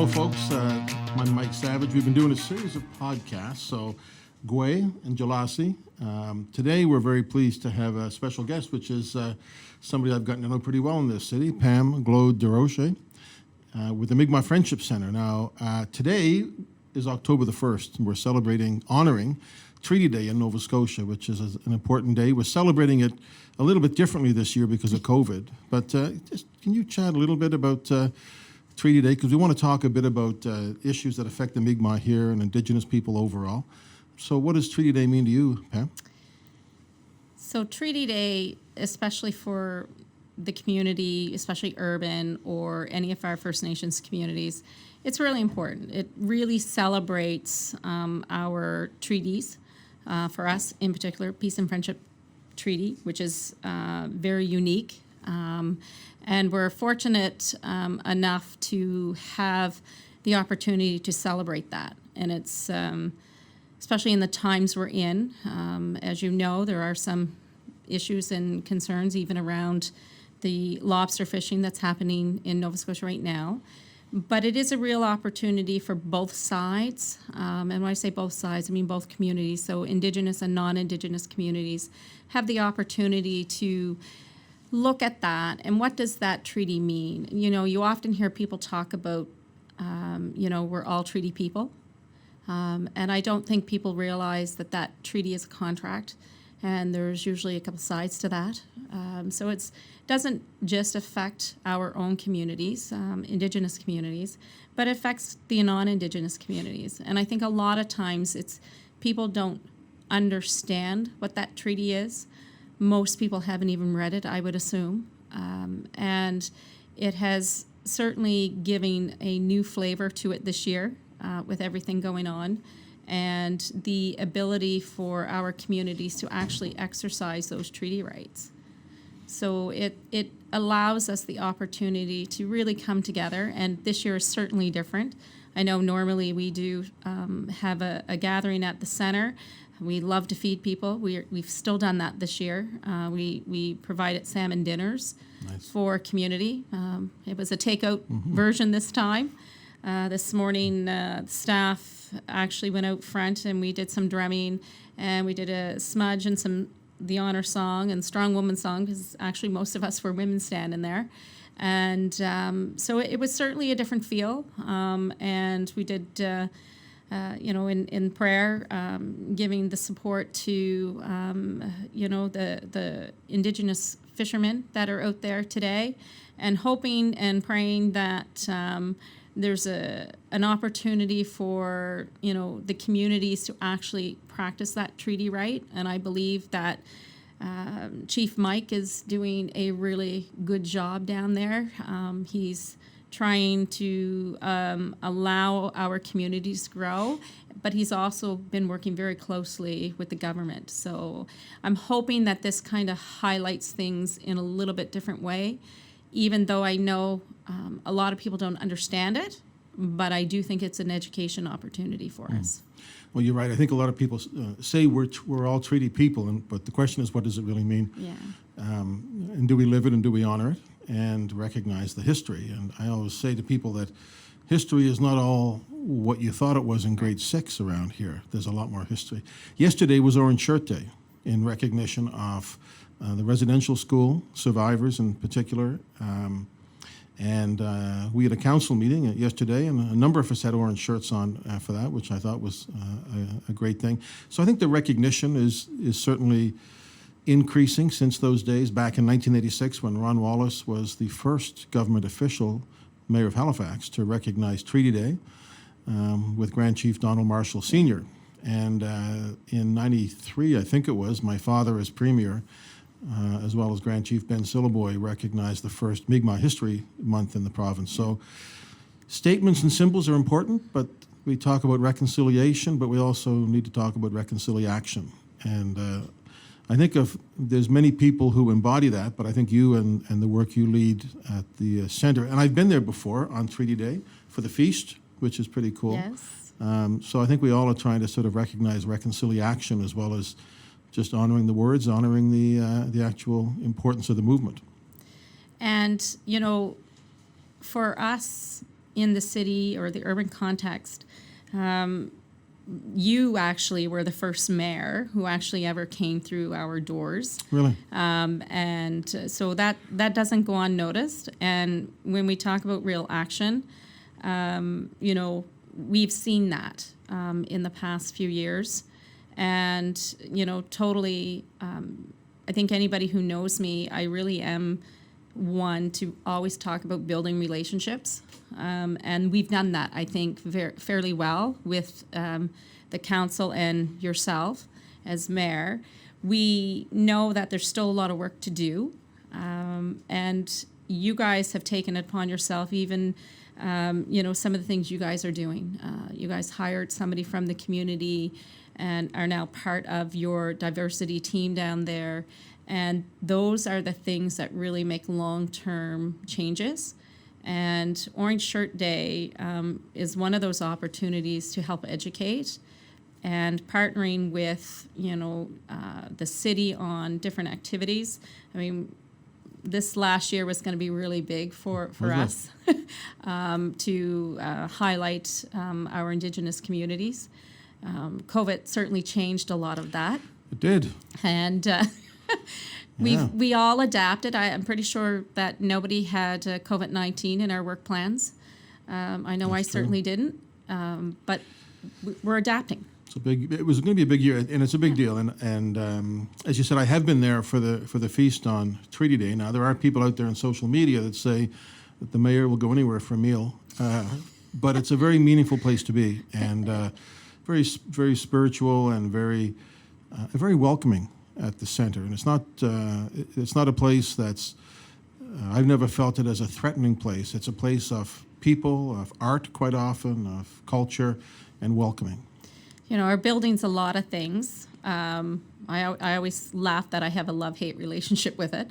Hello, folks. I'm Mike Savage. We've been doing a series of podcasts. So, Gwe and Jalasi. Today, we're very pleased to have a special guest, which is somebody I've gotten to know pretty well in this city, Pam Glode-Desrochers, with the Mi'kmaq Friendship Center. Now, today is October the 1st, and we're celebrating, honoring Treaty Day in Nova Scotia, which is an important day. We're celebrating it a little bit differently this year because of COVID. But just can you chat a little bit about Treaty Day? Because we want to talk a bit about issues that affect the Mi'kmaq here and Indigenous people overall. So what does Treaty Day mean to you, Pam? So Treaty Day, especially for the community, especially urban or any of our First Nations communities, it's really important. It really celebrates our treaties. For us, in particular, Peace and Friendship Treaty, which is very unique. And we're fortunate enough to have the opportunity to celebrate that. And it's, especially in the times we're in, as you know, there are some issues and concerns even around the lobster fishing that's happening in Nova Scotia right now. But it is a real opportunity for both sides. And when I say both sides, I mean both communities. So Indigenous and non-Indigenous communities have the opportunity to look at that. And what does that treaty mean? You know, you often hear people talk about, we're all treaty people. And I don't think people realize that that treaty is a contract. And there's usually a couple sides to that. So it doesn't just affect our own communities, Indigenous communities, but it affects the non-Indigenous communities. And I think a lot of times people don't understand what that treaty is. Most people haven't even read it, I would assume. And it has certainly given a new flavor to it this year with everything going on, and the ability for our communities to actually exercise those treaty rights. So it allows us the opportunity to really come together, and this year is certainly different. I know normally we do have a gathering at the center. We love to feed people. We've still done that this year. We provided salmon dinners for community. It was a takeout version this time. This morning, staff actually went out front and we did some drumming, and we did a smudge and the honor song and strong woman song, because actually most of us were women standing there. And so it was certainly a different feel. And we did, in prayer, giving the support to, the Indigenous fishermen that are out there today, and hoping and praying that there's an opportunity for the communities to actually practice that treaty right. And I believe that Chief Mike is doing a really good job down there. He's trying to allow our communities to grow, but he's also been working very closely with the government. So I'm hoping that this kind of highlights things in a little bit different way, even though I know a lot of people don't understand it, but I do think it's an education opportunity for us. Well, you're right. I think a lot of people say we're all treaty people, but the question is, what does it really mean? Yeah. And do we live it, and do we honor it and recognize the history? And I always say to people that history is not all what you thought it was in grade 6 around here. There's a lot more history. Yesterday was Orange Shirt Day in recognition of the residential school survivors in particular. And we had a council meeting yesterday, and a number of us had orange shirts on for that, which I thought was a great thing. So I think the recognition is certainly increasing since those days. Back in 1986, when Ron Wallace was the first government official, mayor of Halifax, to recognize Treaty Day with Grand Chief Donald Marshall Sr. And in 93, I think it was, my father as premier, as well as Grand Chief Ben Sillaboy, recognized the first Mi'kmaq History Month in the province. So statements and symbols are important, but we talk about reconciliation, but we also need to talk about reconciliation. And I think there's many people who embody that, but I think you and the work you lead at the center, and I've been there before on Treaty Day for the feast, which is pretty cool. Yes. So I think we all are trying to sort of recognize reconciliation as well as just honoring the words, honoring the actual importance of the movement. And, for us in the city or the urban context, you actually were the first mayor who actually ever came through our doors. Really? So that doesn't go unnoticed. And when we talk about real action, we've seen that in the past few years. And, totally, I think anybody who knows me, I really am one to always talk about building relationships. And we've done that, I think, fairly well with the council and yourself as mayor. We know that there's still a lot of work to do. And you guys have taken it upon yourself, even, some of the things you guys are doing. You guys hired somebody from the community and are now part of your diversity team down there. And those are the things that really make long-term changes. And Orange Shirt Day is one of those opportunities to help educate, and partnering with, the city on different activities. I mean, this last year was going to be really big for us to highlight our Indigenous communities. COVID certainly changed a lot of that. It did. And we all adapted. I'm pretty sure that nobody had COVID-19 in our work plans. I know I certainly didn't, but we're adapting. It was going to be a big year, and it's a big deal. And as you said, I have been there for the feast on Treaty Day. Now, there are people out there on social media that say that the mayor will go anywhere for a meal, but it's a very meaningful place to be, and very, very spiritual and very welcoming at the center. And it's not a place that's I've never felt it as a threatening place. It's a place of people, of art, quite often, of culture, and welcoming. Our building's a lot of things. I always laugh that I have a love-hate relationship with it,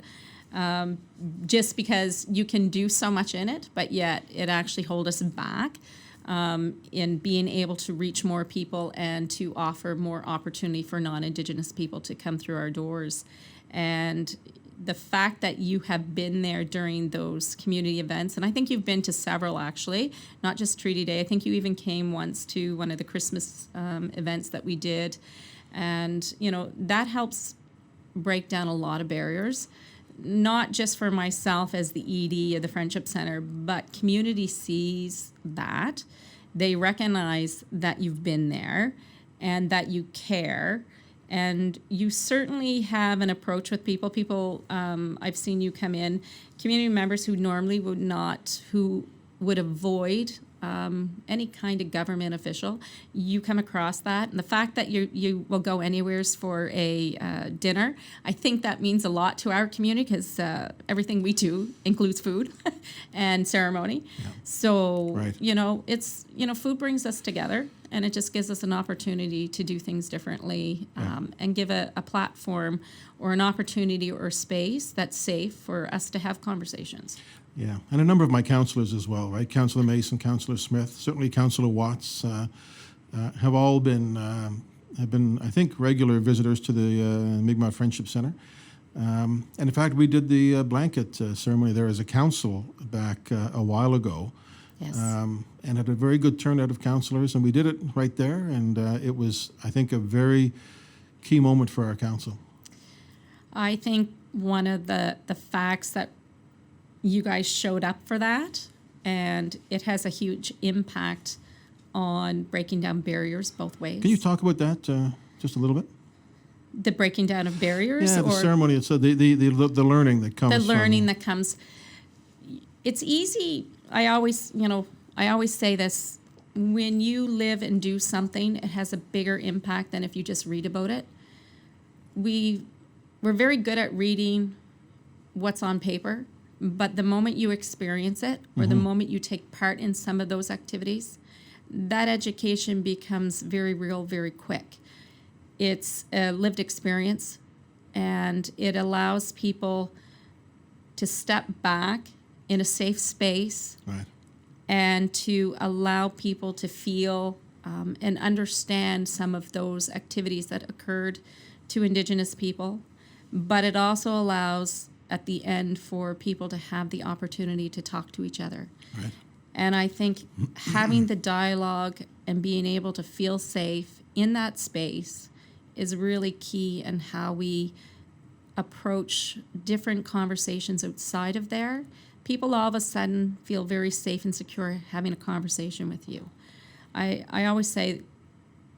just because you can do so much in it, but yet it actually holds us back in being able to reach more people and to offer more opportunity for non-Indigenous people to come through our doors. And the fact that you have been there during those community events, and I think you've been to several actually, not just Treaty Day. I think you even came once to one of the Christmas events that we did. And, that helps break down a lot of barriers, not just for myself as the ED of the Friendship Center, but community sees that. They recognize that you've been there and that you care. And you certainly have an approach with people. I've seen you come in, community members who normally who would avoid any kind of government official. You come across that. And the fact that you will go anywheres for a dinner, I think that means a lot to our community, because everything we do includes food and ceremony. Yeah. So, right. It's, food brings us together. And it just gives us an opportunity to do things differently, and give a platform or an opportunity or space that's safe for us to have conversations. Yeah, and a number of my councillors as well, right? Councillor Mason, Councillor Smith, certainly Councillor Watts have all been, I think, regular visitors to the Mi'kmaq Friendship Center. And in fact, we did the blanket ceremony there as a council back a while ago. Yes. And had a very good turnout of councillors, and we did it right there, and it was, I think, a very key moment for our council. I think one of the facts that you guys showed up for that, and it has a huge impact on breaking down barriers both ways. Can you talk about that just a little bit? The breaking down of barriers? Yeah, the ceremony, so the learning that comes. The learning that comes. It's easy. I always say this, when you live and do something, it has a bigger impact than if you just read about it. We're very good at reading what's on paper, but the moment you experience it, or the moment you take part in some of those activities, that education becomes very real, very quick. It's a lived experience, and it allows people to step back in a safe space, right, and to allow people to feel and understand some of those activities that occurred to Indigenous people. But it also allows, at the end, for people to have the opportunity to talk to each other. right. And I think having the dialogue and being able to feel safe in that space is really key in how we approach different conversations outside of there. People all of a sudden feel very safe and secure having a conversation with you. I always say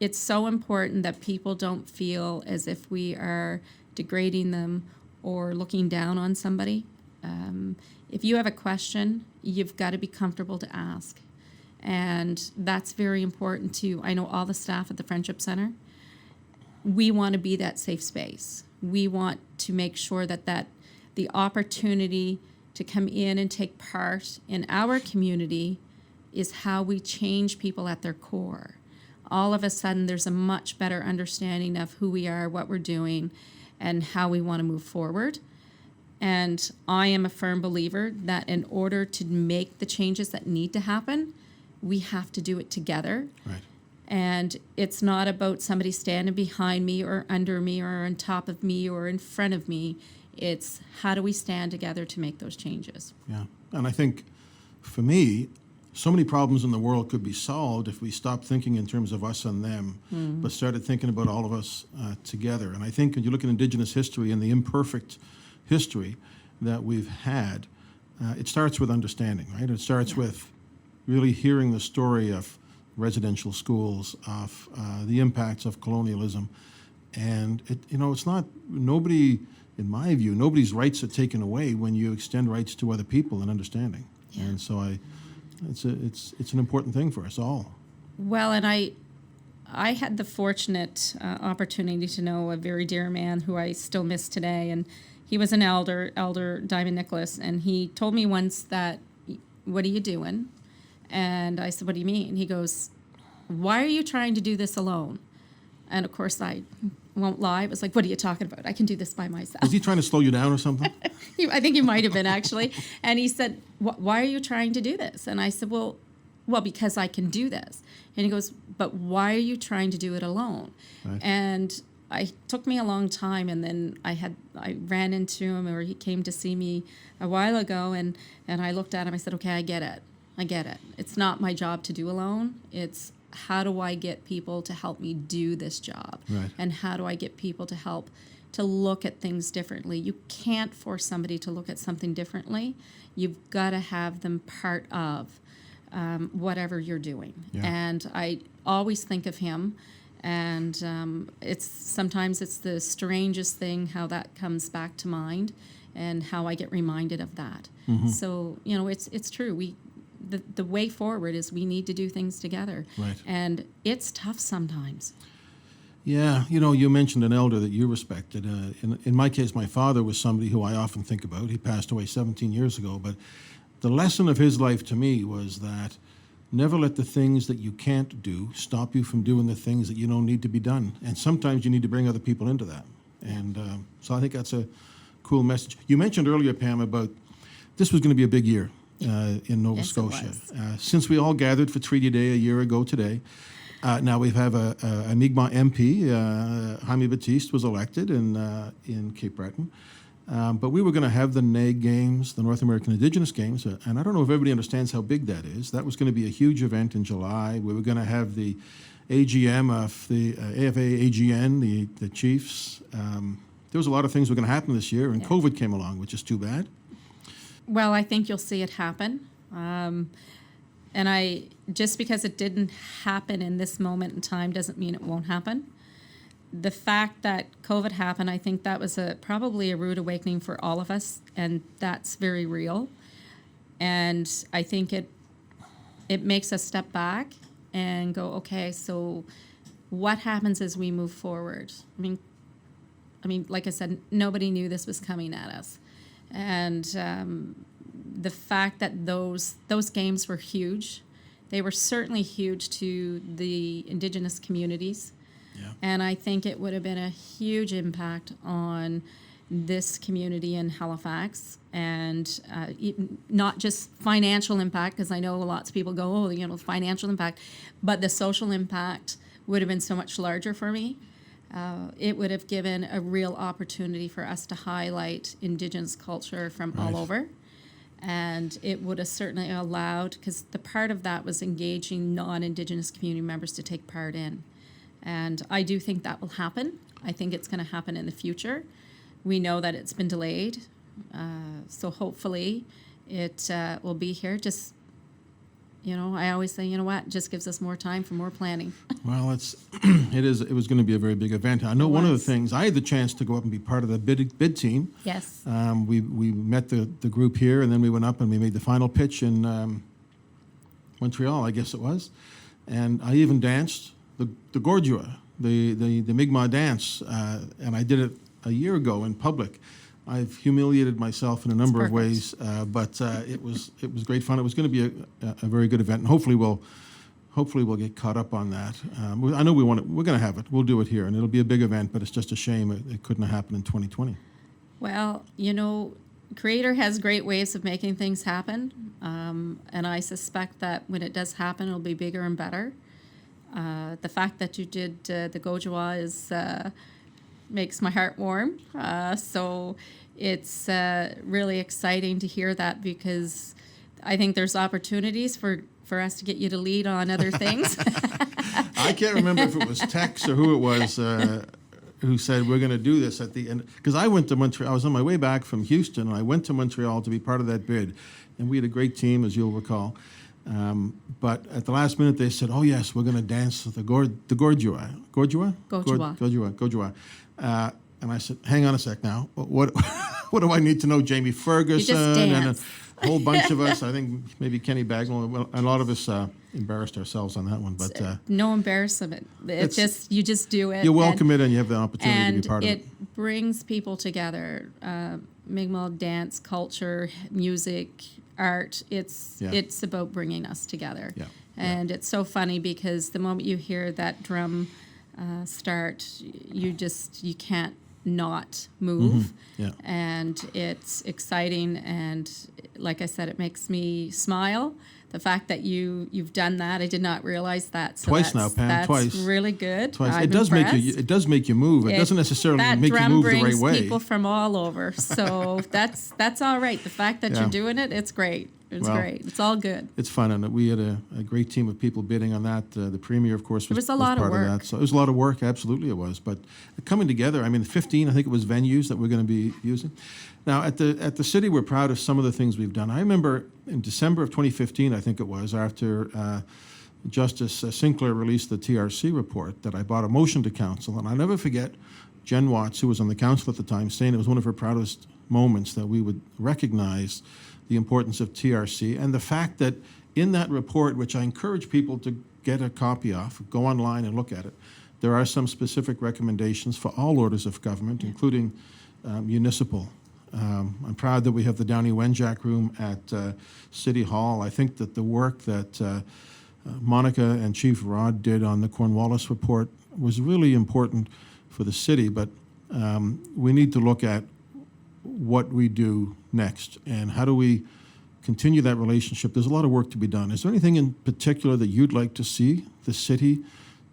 it's so important that people don't feel as if we are degrading them or looking down on somebody. If you have a question, you've got to be comfortable to ask. And that's very important too. I know all the staff at the Friendship Center, we want to be that safe space. We want to make sure that the opportunity to come in and take part in our community is how we change people at their core. All of a sudden, there's a much better understanding of who we are, what we're doing, and how we want to move forward. And I am a firm believer that in order to make the changes that need to happen, we have to do it together. Right. And it's not about somebody standing behind me or under me or on top of me or in front of me. It's how do we stand together to make those changes? Yeah. And I think for me, so many problems in the world could be solved if we stopped thinking in terms of us and them, but started thinking about all of us together. And I think when you look at Indigenous history and the imperfect history that we've had, it starts with understanding, right? It starts with really hearing the story of residential schools, of the impacts of colonialism. And, it's not, nobody, in my view, nobody's rights are taken away when you extend rights to other people and understanding. Yeah. And so it's an important thing for us all. Well, and I had the fortunate opportunity to know a very dear man who I still miss today, and he was an Elder Diamond Nicholas, and he told me once that, "What are you doing?" And I said, "What do you mean?" He goes, "Why are you trying to do this alone?" And of course, I won't lie. It was like, "What are you talking about? I can do this by myself." Was he trying to slow you down or something? I think he might have been, actually. And he said, "Why are you trying to do this?" And I said, well, because I can do this. And he goes, "But why are you trying to do it alone?" Right. And it took me a long time, and then I ran into him, or he came to see me a while ago, and I looked at him. I said, "Okay, I get it. It's not my job to do alone. It's how do I get people to help me do this job? Right. And how do I get people to help to look at things differently?" You can't force somebody to look at something differently. You've got to have them part of whatever you're doing. Yeah. And I always think of him, and sometimes it's the strangest thing how that comes back to mind and how I get reminded of that. Mm-hmm. So, it's true. The way forward is we need to do things together. Right. And it's tough sometimes. Yeah, you mentioned an elder that you respected. In my case, my father was somebody who I often think about. He passed away 17 years ago, but the lesson of his life to me was that never let the things that you can't do stop you from doing the things that you don't need to be done. And sometimes you need to bring other people into that. And so I think that's a cool message. You mentioned earlier, Pam, about this was going to be a big year in Nova Scotia. Since we all gathered for Treaty Day a year ago today, now we have a Mi'kmaq MP, Jaime Batiste, was elected in Cape Breton. But we were going to have the NAIG Games, the North American Indigenous Games, and I don't know if everybody understands how big that is. That was going to be a huge event in July. We were going to have the AGM of the AFA AGN, the chiefs. There was a lot of things were going to happen this year, and COVID came along, which is too bad. Well, I think you'll see it happen. And just because it didn't happen in this moment in time doesn't mean it won't happen. The fact that COVID happened, I think that was probably a rude awakening for all of us, and that's very real. And I think it makes us step back and go, okay, so what happens as we move forward? I mean, like I said, nobody knew this was coming at us. And the fact that those games were huge, they were certainly huge to the Indigenous communities. Yeah. And I think it would have been a huge impact on this community in Halifax, and not just financial impact, because I know lots of people go, financial impact, but the social impact would have been so much larger for me. It would have given a real opportunity for us to highlight Indigenous culture from all over. And it would have certainly allowed, because the part of that was engaging non-Indigenous community members to take part in. And I do think that will happen. I think it's going to happen in the future. We know that it's been delayed. So hopefully it will be here. Just, I always say, what, just gives us more time for more planning. Well, it was going to be a very big event. I know one of the things, I had the chance to go up and be part of the bid team. Yes. We met the group here, and then we went up and we made the final pitch in Montreal, I guess it was. And I even danced the Gordua, the Mi'kmaq dance, and I did it a year ago in public. I've humiliated myself in a number of ways, but it was great fun. It was going to be a very good event, and hopefully we'll get caught up on that. I know we're going to have it. We'll do it here, and it'll be a big event. But it's just a shame it couldn't have happened in 2020. Well, Creator has great ways of making things happen, and I suspect that when it does happen, it'll be bigger and better. The fact that you did the Gojwa is makes my heart warm. So it's really exciting to hear that, because I think there's opportunities for us to get you to lead on other things. I can't remember if it was Tex or who it was who said we're going to do this at the end. Because I went to Montreal. I was on my way back from Houston, and I went to Montreal to be part of that bid. And we had a great team, as you'll recall. But at the last minute, they said, "Oh yes, we're going to dance the Gordua." And I said, "Hang on a sec now. What do I need to know?" Jamie Ferguson and a whole bunch of us. I think maybe Kenny Bagnall. Well, a lot of us embarrassed ourselves on that one. But no embarrassment. You just do it. You welcome it, and you have the opportunity to be part of it. And it brings people together. Mi'kmaq dance, culture, music, art. It's about bringing us together. Yeah. And it's so funny, because the moment you hear that drum start, you can't not move. Mm-hmm. Yeah. And it's exciting, and like I said, it makes me smile. The fact that you've done that, I did not realize that. So twice now, Pam. That's twice. Really good. Twice. I'm it does impressed. it does make you move. It doesn't necessarily make you move the right way. That drum brings people from all over, so that's all right. The fact that you're doing it, it's great. It's great. It's all good. It's fun, and we had a great team of people bidding on that. The premier, of course, was a lot part of work. that. So it was a lot of work. Absolutely, it was. But coming together, 15, I think it was venues that we're going to be using. Now, at the city, we're proud of some of the things we've done. I remember in December of 2015, I think it was, after Justice Sinclair released the TRC report, that I brought a motion to council, and I'll never forget Jen Watts, who was on the council at the time, saying it was one of her proudest moments that we would recognize the importance of TRC, and the fact that in that report, which I encourage people to get a copy of, go online and look at it, there are some specific recommendations for all orders of government, including municipal. I'm proud that we have the Downey Wenjack room at City Hall. I think that the work that Monica and Chief Rod did on the Cornwallis report was really important for the city, but we need to look at what we do next and how do we continue that relationship. There's a lot of work to be done. Is there anything in particular that you'd like to see the city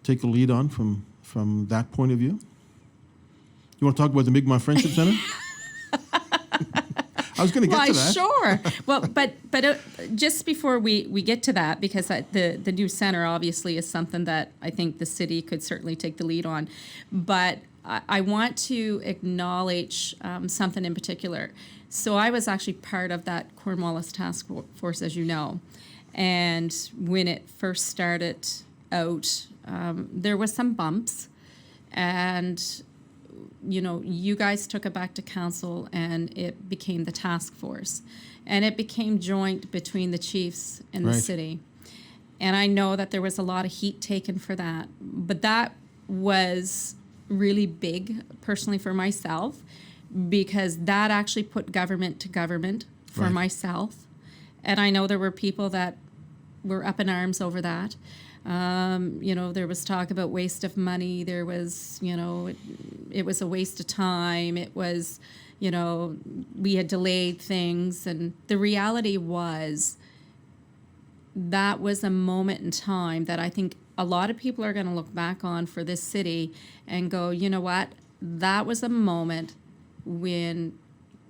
take a lead on from that point of view? You want to talk about the Mi'kmaq Friendship Center? I was going to get to that. Sure. Well, but just before we get to that, because the new center obviously is something that I think the city could certainly take the lead on, but I want to acknowledge something in particular. So I was actually part of that Cornwallis task force, as you know, and when it first started out, there was some bumps, and you guys took it back to council, and it became the task force, and it became joint between the chiefs and the city. And I know that there was a lot of heat taken for that, but that was really big personally for myself, because that actually put government to government for myself. And I know there were people that were up in arms over that. There was talk about waste of money. There was, it was a waste of time. It was, we had delayed things. And the reality was that was a moment in time that I think a lot of people are going to look back on for this city and go, you know what? That was a moment when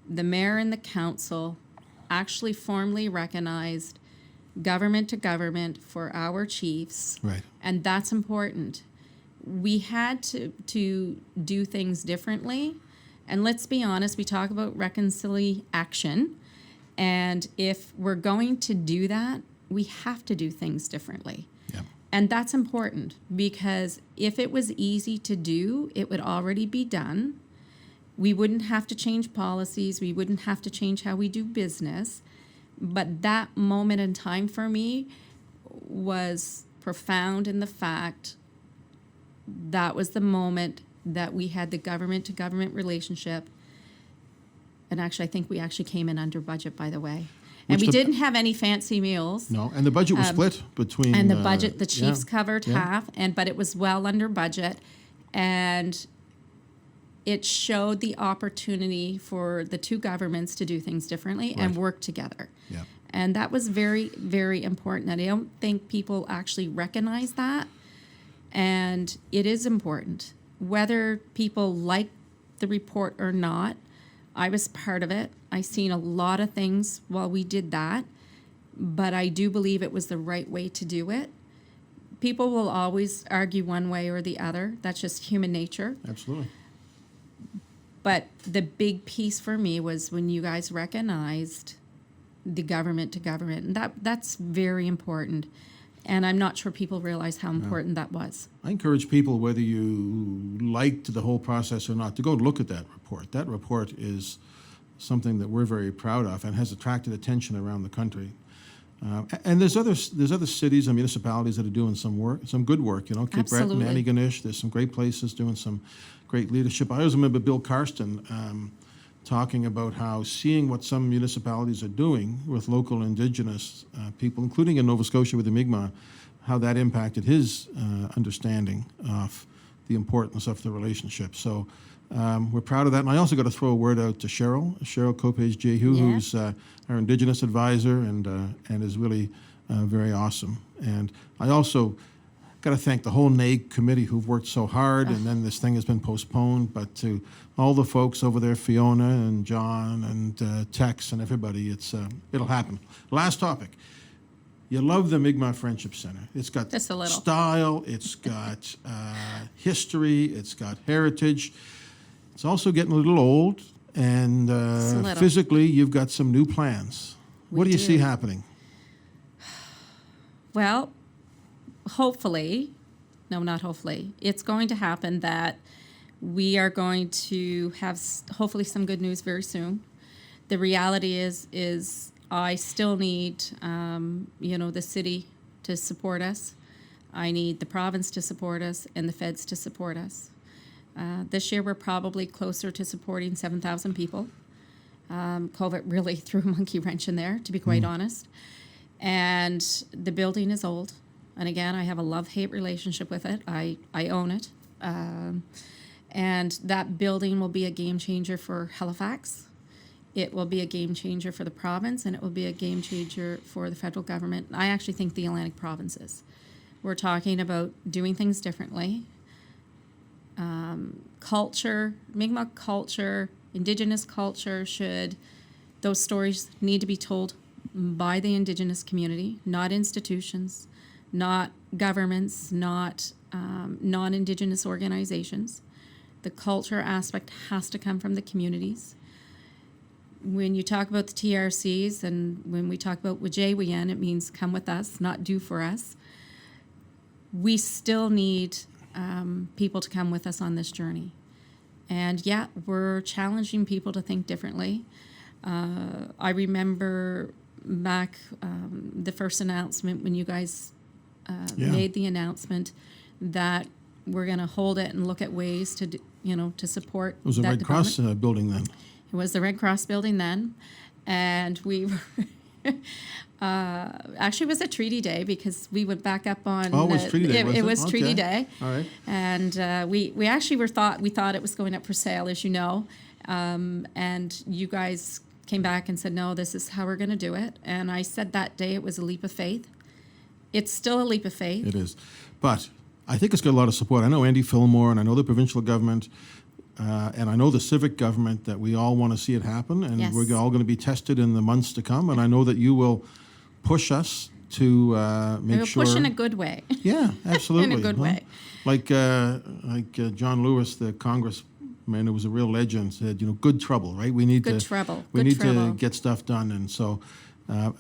the mayor and the council actually formally recognized government to government for our chiefs. Right. And that's important. We had to do things differently. And let's be honest, we talk about reconciliation. And if we're going to do that, we have to do things differently. Yeah. And that's important, because if it was easy to do, it would already be done. We wouldn't have to change policies. We wouldn't have to change how we do business. But that moment in time for me was profound in the fact that was the moment that we had the government to government relationship. And actually, I think we actually came in under budget, by the way. And we didn't have any fancy meals. No, and the budget was split between... And the budget, the chiefs covered yeah. half, but it was well under budget. And it showed the opportunity for the two governments to do things differently and work together. Yeah. And that was very, very important. And I don't think people actually recognize that. And it is important. Whether people like the report or not, I was part of it. I seen a lot of things while we did that. But I do believe it was the right way to do it. People will always argue one way or the other. That's just human nature. Absolutely. But the big piece for me was when you guys recognized the government to government. And that's very important. And I'm not sure people realize how important that was. I encourage people, whether you liked the whole process or not, to go look at that report. That report is something that we're very proud of and has attracted attention around the country. And there's other cities and municipalities that are doing some work, some good work. Cape Breton, Antigonish. There's some great places doing some great leadership. I always remember Bill Karsten talking about how seeing what some municipalities are doing with local Indigenous people, including in Nova Scotia with the Mi'kmaq, how that impacted his understanding of the importance of the relationship. So we're proud of that. And I also got to throw a word out to Cheryl Copage-Jehu, who's our Indigenous advisor and is really very awesome. And I also got to thank the whole NAIG committee who've worked so hard, and then this thing has been postponed. But to all the folks over there, Fiona and John and Tex and everybody, it'll happen. Last topic. You love the Mi'kmaq Friendship Center. It's got style, it's got history, it's got heritage. It's also getting a little old, and physically you've got some new plans. What do you see happening? Well, hopefully, no, not hopefully, it's going to happen that we are going to have hopefully some good news very soon. The reality is I still need, the city to support us. I need the province to support us and the feds to support us. This year we're probably closer to supporting 7,000 people. COVID really threw a monkey wrench in there, to be quite honest. And the building is old. And again, I have a love-hate relationship with it. I own it. And that building will be a game changer for Halifax. It will be a game changer for the province, and it will be a game changer for the federal government. I actually think the Atlantic provinces. We're talking about doing things differently. Culture, Mi'kmaq culture, Indigenous culture those stories need to be told by the Indigenous community, not institutions, not governments, not non-Indigenous organizations. The culture aspect has to come from the communities. When you talk about the TRCs and when we talk about Wajaywiyan, it means come with us, not do for us. We still need people to come with us on this journey. And we're challenging people to think differently. I remember back the first announcement when you guys made the announcement that we're going to hold it and look at ways to, to support. It was the Red Cross building then. It was the Red Cross building then, and we were actually it was a treaty day because we went back up on. Oh, it was treaty day. It was treaty day. All right. And we actually thought it was going up for sale, as you know, and you guys came back and said no, this is how we're going to do it. And I said that day it was a leap of faith. It's still a leap of faith. It is, but I think it's got a lot of support. I know Andy Fillmore and I know the provincial government. and I know the civic government, that we all want to see it happen, and Yes. we're all going to be tested in the months to come. And I know that you will push us to make We'll sure. push in a good way. Yeah, absolutely. In a good huh? way. Like John Lewis, the congressman, who was a real legend, said, good trouble, right? We need Good to trouble. We Good need trouble. to get stuff done, and so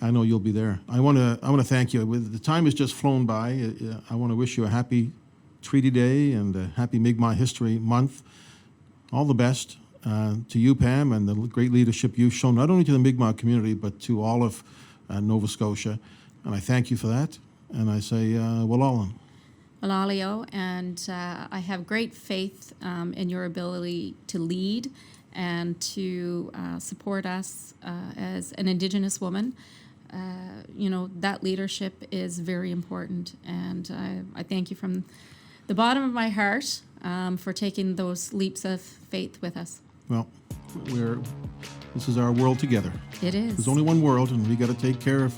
I know you'll be there. I want to thank you. The time has just flown by. I want to wish you a happy Treaty Day and a happy Mi'kmaq History Month. All the best to you, Pam, and the great leadership you've shown, not only to the Mi'kmaq community, but to all of Nova Scotia. And I thank you for that. And I say, Walalan. Malalio, and I have great faith in your ability to lead and to support us as an Indigenous woman. That leadership is very important, and I thank you from the bottom of my heart for taking those leaps of faith with us. Well, this is our world together. It is. There's only one world, and we got to take care of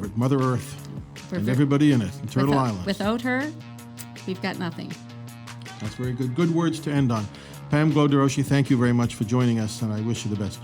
it. Mother Earth and everybody in it, and Turtle Island. Without her, we've got nothing. That's very good. Good words to end on. Pam Glode-Desrochers, thank you very much for joining us, and I wish you the best.